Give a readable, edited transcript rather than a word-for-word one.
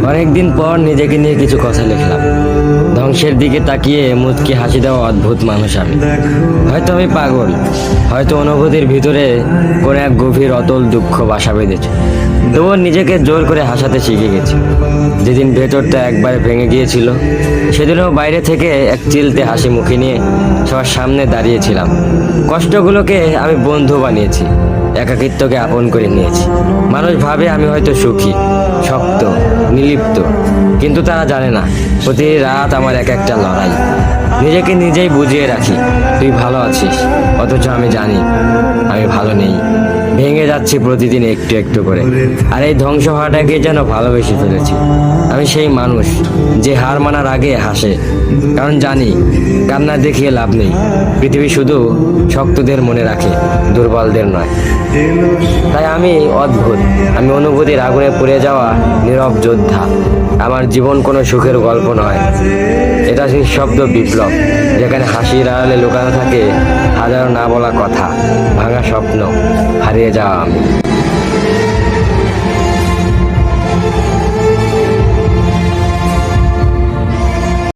অনেকদিন পর নিজেকে নিয়ে কিছু কথা লিখলাম। ধ্বংসের দিকে তাকিয়ে মুচকি হাসি দেওয়া অদ্ভুত মানুষ আমি। হয়তো আমি পাগল, হয়তো অনুভূতির ভিতরে কোনো এক গভীর অতল দুঃখ বাসা বেঁধেছে। তবুও নিজেকে জোর করে হাসাতে শিখে গেছি। যেদিন ভেতরটা একবারে ভেঙে গিয়েছিল, সেদিনও বাইরে থেকে এক চিলতে হাসি মুখে নিয়ে সবার সামনে দাঁড়িয়েছিলাম। কষ্টগুলোকে আমি বন্ধু বানিয়েছি, একাকিত্বকে আপন করে নিয়েছি। মানুষ ভাবে আমি হয়তো সুখী, শক্ত, নির্লিপ্ত, কিন্তু তারা জানে না প্রতি রাত আমার এক একটা লড়াই। নিজেকে নিজেই বুঝিয়ে রাখি তুই ভালো আছিস, অথচ আমি জানি আমি ভালো নেই। ভেঙে যাচ্ছি প্রতিদিন একটু একটু করে, আর এই ধ্বংস হওয়াটাকে যেন ভালোবেসে ফেলেছি। আমি সেই মানুষ যে হার মানার আগে হাসে, কারণ জানি কান্না দেখিয়ে লাভ নেই। পৃথিবী শুধু শক্তদের মনে রাখে, দুর্বলদের নয়। তাই আমি অদ্ভুত, আমি অনুভূতির আগুনে পুড়ে যাওয়া নীরব যোদ্ধা। আমার জীবন কোনো সুখের গল্প নয়, এটা নিঃশব্দ বিপ্লব, যেখানে হাসির আড়ালে লুকানো থাকে হাজারো না বলা কথা, ভাঙা স্বপ্ন, হারিয়ে যাওয়া আমি।